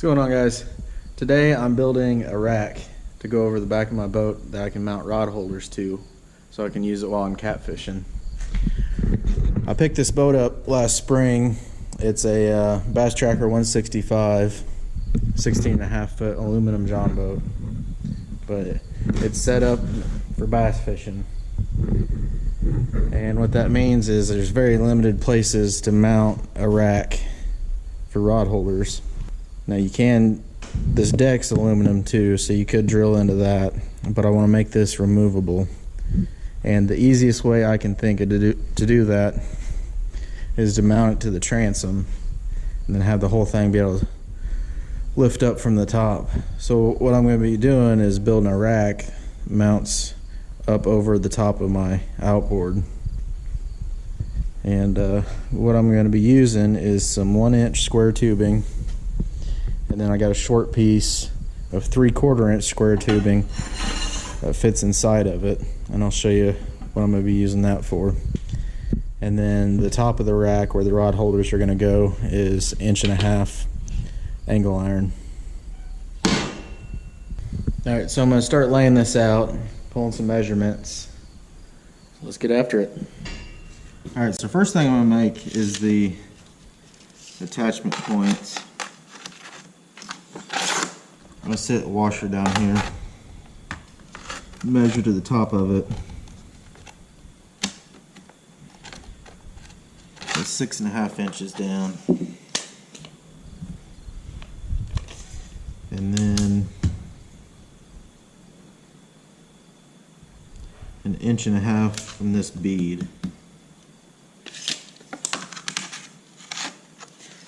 What's going on, guys? Today I'm building a rack to go over the back of my boat that I can mount rod holders to so I can use it while I'm catfishing. I picked this boat up last spring. It's a Bass Tracker 165 16.5 foot aluminum john boat, but it's set up for bass fishing, and what that means is there's very limited places to mount a rack for rod holders. Now this deck's aluminum too, so you could drill into that, but I want to make this removable. And the easiest way I can think of to do that is to mount it to the transom and then have the whole thing be able to lift up from the top. So what I'm going to be doing is building a rack mounts up over the top of my outboard. And what I'm going to be using is some 1-inch square tubing, and then I got a short piece of 3/4 inch square tubing that fits inside of it, and I'll show you what I'm going to be using that for. And then the top of the rack where the rod holders are going to go is 1.5 inch angle iron. Alright, so I'm going to start laying this out, pulling some measurements. So let's get after it. Alright, so first thing I'm going to make is the attachment points. I'm going to set a washer down here, measure to the top of it. It's 6.5 inches down. And then 1.5 inches from this bead.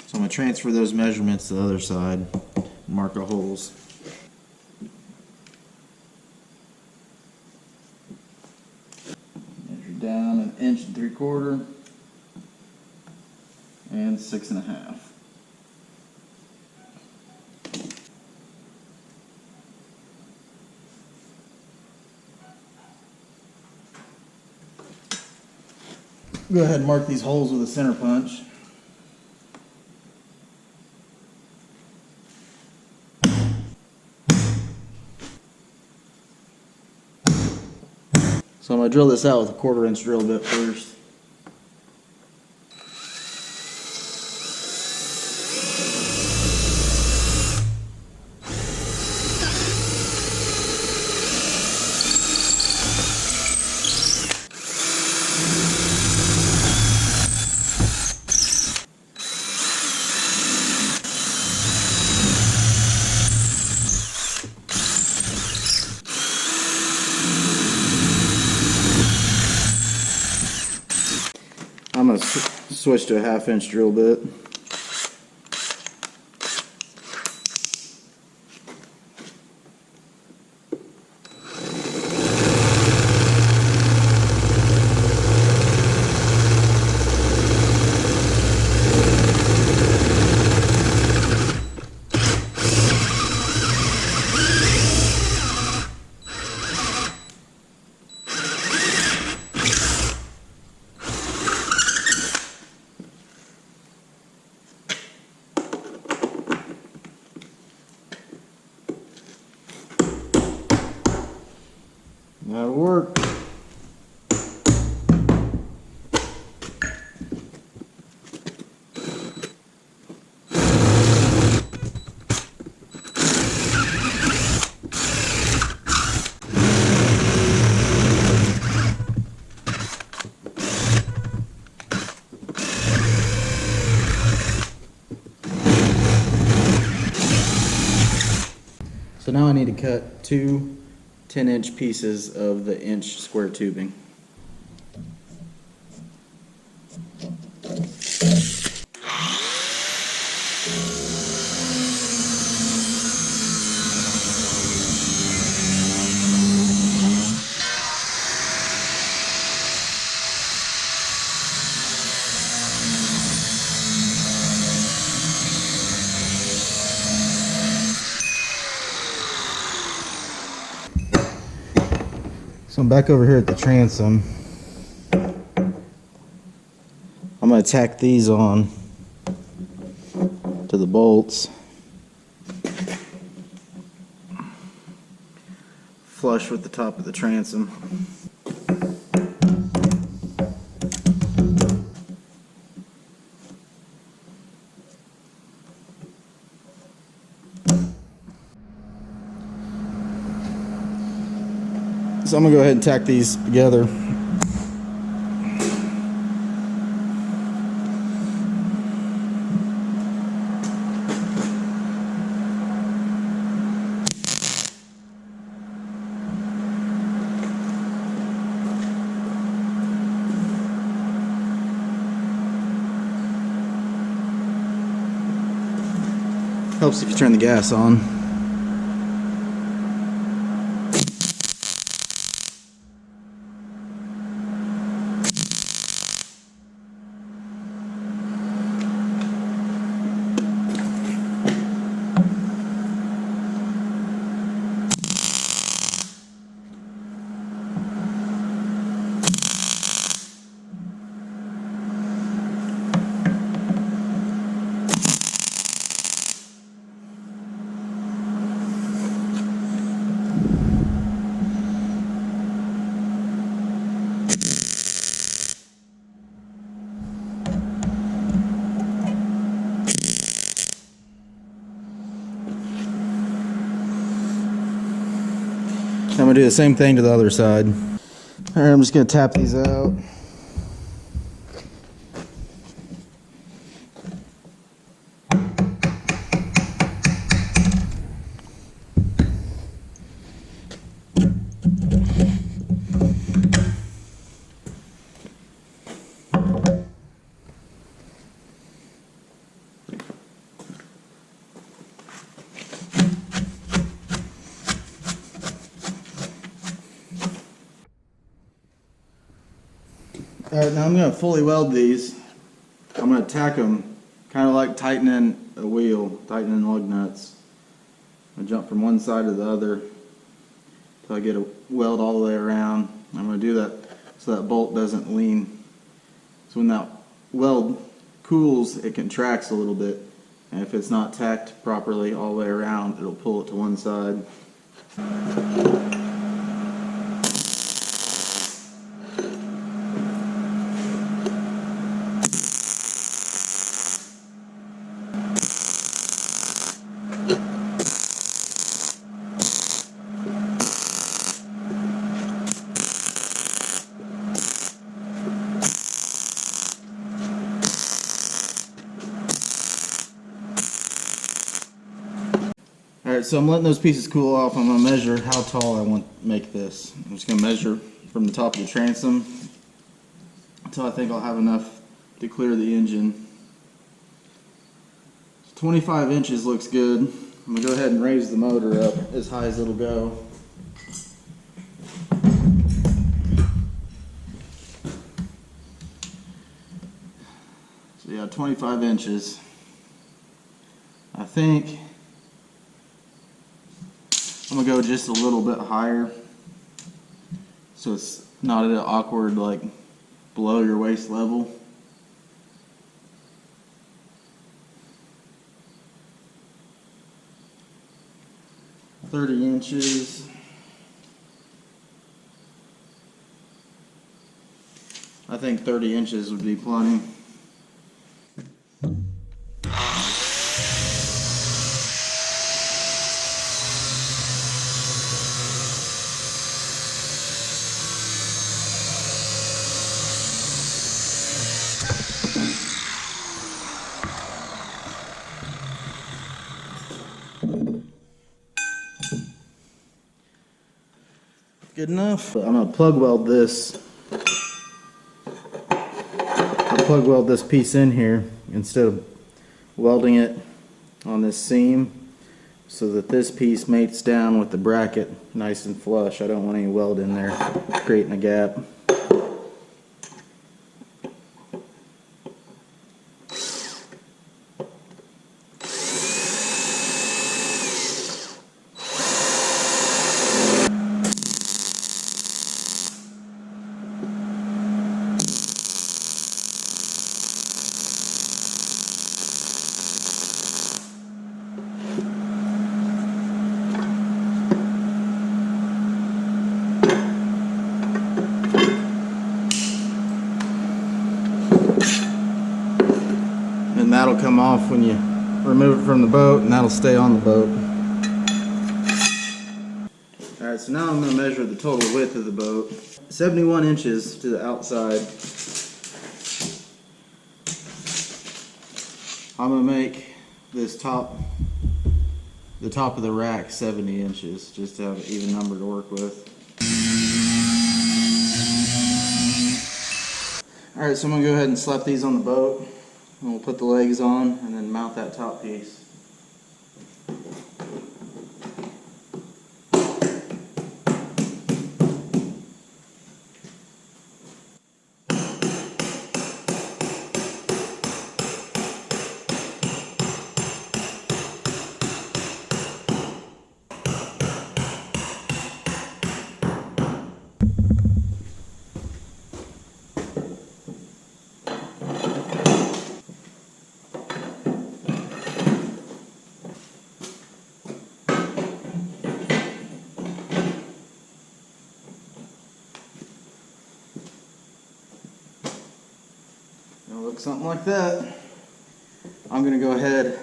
So I'm going to transfer those measurements to the other side and mark the holes. Measure down 1 3/4 inches and 6.5. Go ahead and mark these holes with a center punch. So I'm going to drill this out with a 1/4 inch drill bit first. I'm going to switch to a 1/2 inch drill bit. That'll work. So now I need to cut 2 10-inch pieces of the 1-inch square tubing. So I'm back over here at the transom. I'm going to tack these on to the bolts. flush with the top of the transom. So I'm gonna go ahead and tack these together. Helps if you turn the gas on. I'm gonna do the same thing to the other side. All right, I'm just gonna tap these out. Alright, now I'm going to fully weld these. I'm going to tack them kind of like tightening a wheel, tightening lug nuts. I'm going to jump from one side to the other until I get a weld all the way around. I'm going to do that so that bolt doesn't lean. So when that weld cools, it contracts a little bit. And if it's not tacked properly all the way around, it'll pull it to one side. Alright, so I'm letting those pieces cool off. I'm going to measure how tall I want to make this. I'm just going to measure from the top of the transom until I think I'll have enough to clear the engine. 25 inches looks good. I'm going to go ahead and raise the motor up as high as it'll go. So yeah, 25 inches. I think I'm gonna go just a little bit higher so it's not at an awkward, like, below your waist level. "30 inches. I think 30 inches would be plenty. Good enough. I'm going to plug weld this. I'll plug weld this piece in here instead of welding it on this seam so that this piece mates down with the bracket nice and flush. I don't want any weld in there creating a gap. come off when you remove it from the boat, and that'll stay on the boat. Alright, so now I'm going to measure the total width of the boat. 71 inches to the outside. I'm going to make this the top of the rack 70 inches, just to have an even number to work with. Alright, so I'm going to go ahead and slap these on the boat, and we'll put the legs on and then mount that top piece. It'll look something like that. I'm going to go ahead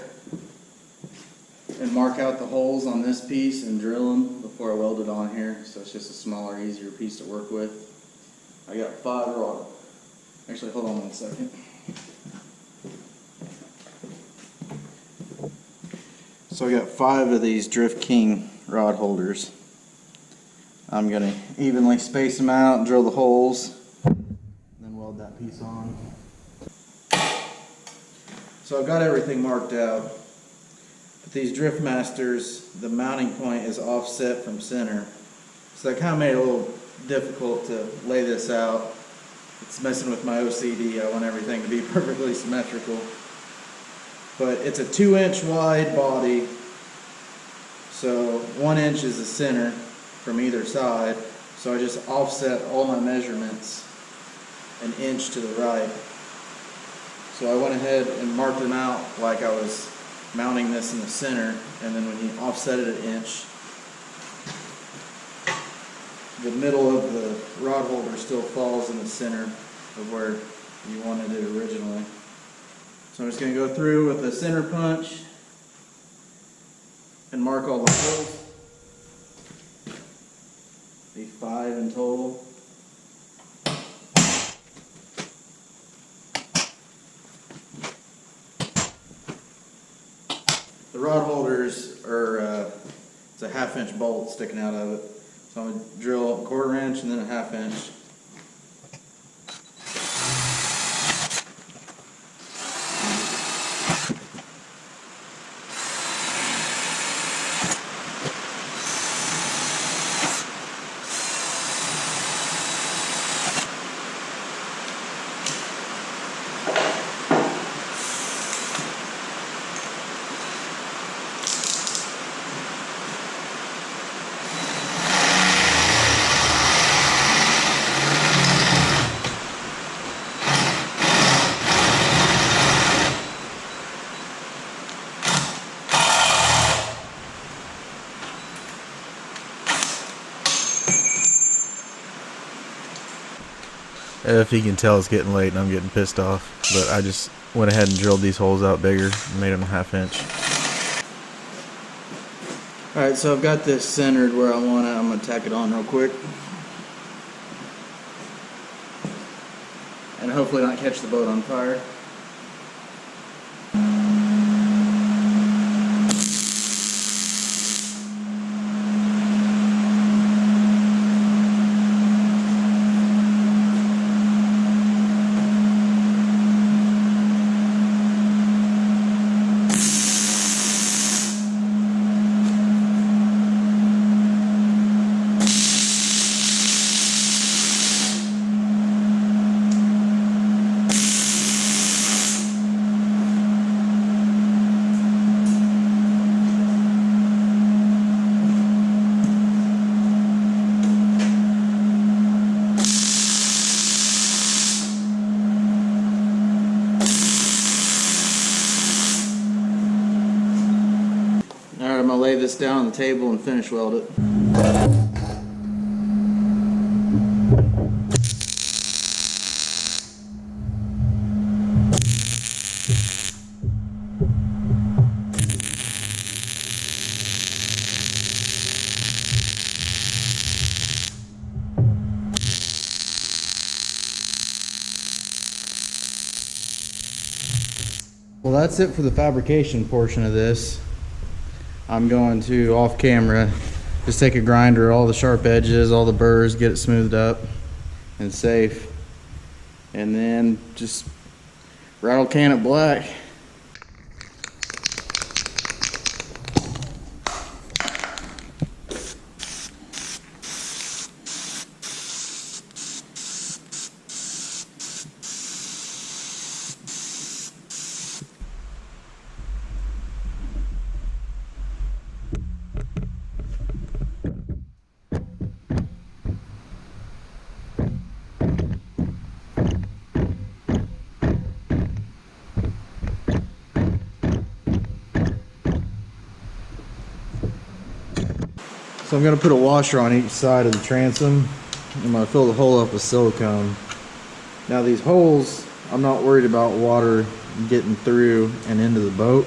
and mark out the holes on this piece and drill them before I weld it on here, so it's just a smaller, easier piece to work with. I got 5 rod. Actually, hold on 1 second. So I got 5 of these Drift King rod holders. I'm going to evenly space them out, drill the holes, and then weld that piece on. So I've got everything marked out. But these Drift Masters, the mounting point is offset from center. So that kind of made it a little difficult to lay this out. It's messing with my OCD. I want everything to be perfectly symmetrical. But it's a 2-inch wide body. So 1 inch is the center from either side. So I just offset all my measurements 1 inch to the right. So I went ahead and marked them out like I was mounting this in the center, and then when you offset it 1 inch, the middle of the rod holder still falls in the center of where you wanted it originally. So I'm just going to go through with a center punch and mark all the holes. Be 5 in total. The rod holders are, it's a 1/2 inch bolt sticking out of it. So I'm going to drill a 1/4 inch and then a 1/2 inch. If you can tell, it's getting late and I'm getting pissed off, but I just went ahead and drilled these holes out bigger and made them a 1/2 inch. Alright, so I've got this centered where I want it. I'm going to tack it on real quick. And hopefully not catch the boat on fire. I'm going to lay this down on the table and finish weld it. Well, that's it for the fabrication portion of this. I'm going to, off camera, just take a grinder, all the sharp edges, all the burrs, get it smoothed up and safe. And then just rattle can it black. So I'm going to put a washer on each side of the transom. I'm going to fill the hole up with silicone. Now these holes, I'm not worried about water getting through and into the boat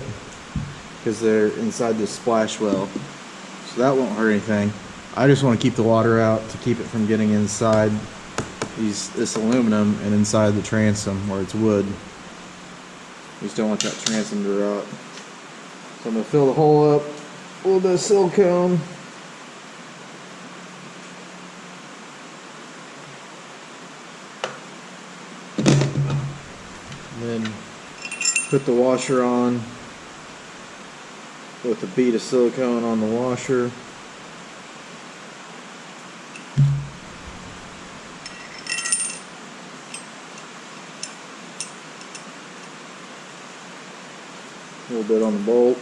because they're inside this splash well. So that won't hurt anything. I just want to keep the water out to keep it from getting inside this aluminum and inside the transom where it's wood. You just don't want that transom to rot. So I'm going to fill the hole up, a little bit of silicone. Then put the washer on with a bead of silicone on the washer. A little bit on the bolt.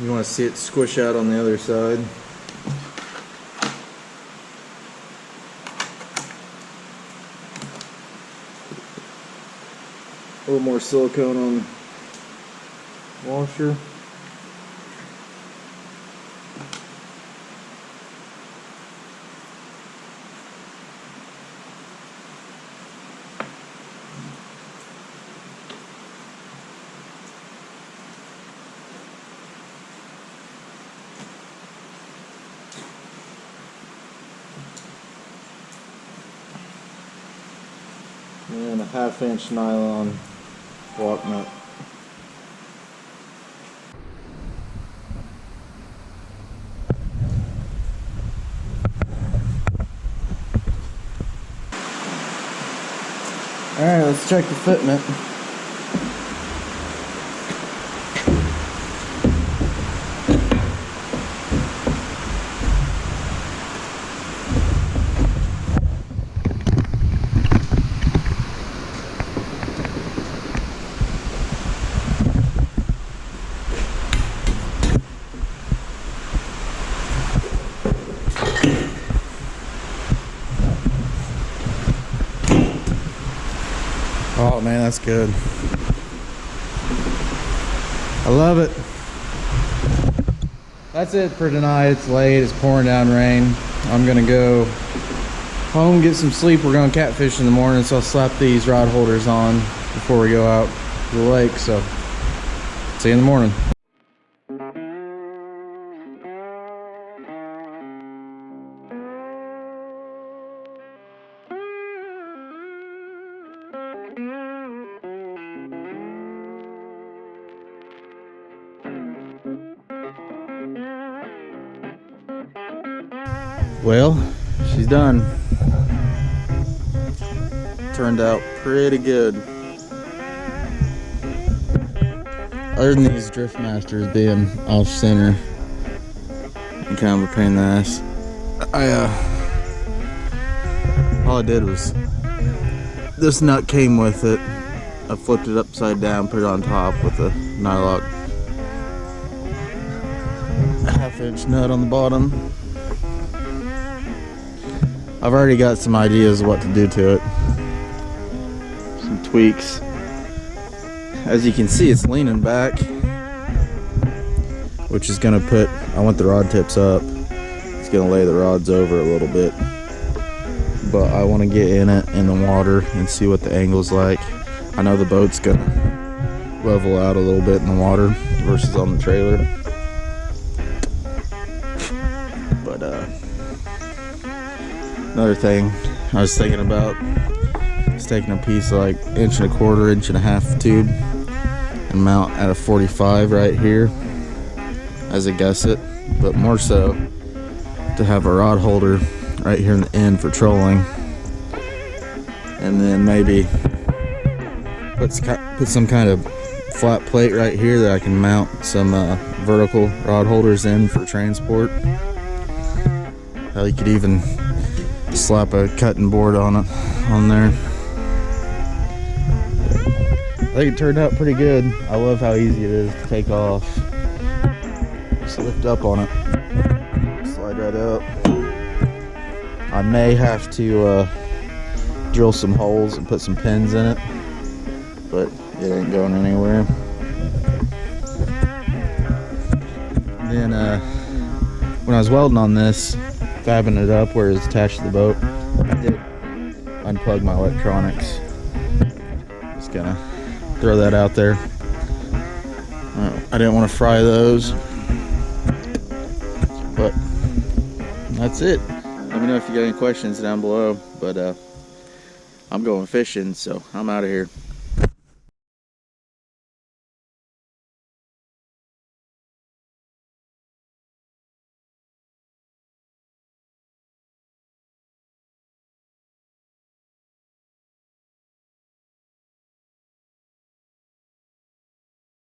You want to see it squish out on the other side. A little more silicone on the washer. And a 1/2-inch nylon block nut. Alright, let's check the fitment. Oh man, that's good. I love it. That's it for tonight. It's late, it's pouring down rain. I'm gonna go home, get some sleep. We're going catfish in the morning, so I'll slap these rod holders on before we go out to the lake. So, see you in the morning. Well, she's done. Turned out pretty good. Other than these drift masters being off center and kind of a pain in the ass, all I did was, this nut came with it. I flipped it upside down, put it on top with a nylock 1/2-inch nut on the bottom. I've already got some ideas of what to do to it. Some tweaks. As you can see, it's leaning back, which is gonna put, I want the rod tips up. It's gonna lay the rods over a little bit but I want to get in it in the water and see what the angle's like. I know the boat's gonna level out a little bit in the water versus on the trailer, but another thing I was thinking about is taking a piece of like 1.25 1.5 tube and mount at a 45 right here as a gusset, but more so to have a rod holder right here in the end for trolling, and then maybe put some kind of flat plate right here that I can mount some vertical rod holders in for transport. Hell, you could even slap a cutting board on it on there. I think it turned out pretty good. I love how easy it is to take off. Just lift up on it, slide right up. I may have to drill some holes and put some pins in it, but it ain't going anywhere. Then when I was welding on this, fabbing it up where it's attached to the boat, I did unplug my electronics. Just gonna throw that out there. I didn't want to fry those, but that's it. Let me know if you got any questions down below, but I'm going fishing, so I'm out of here.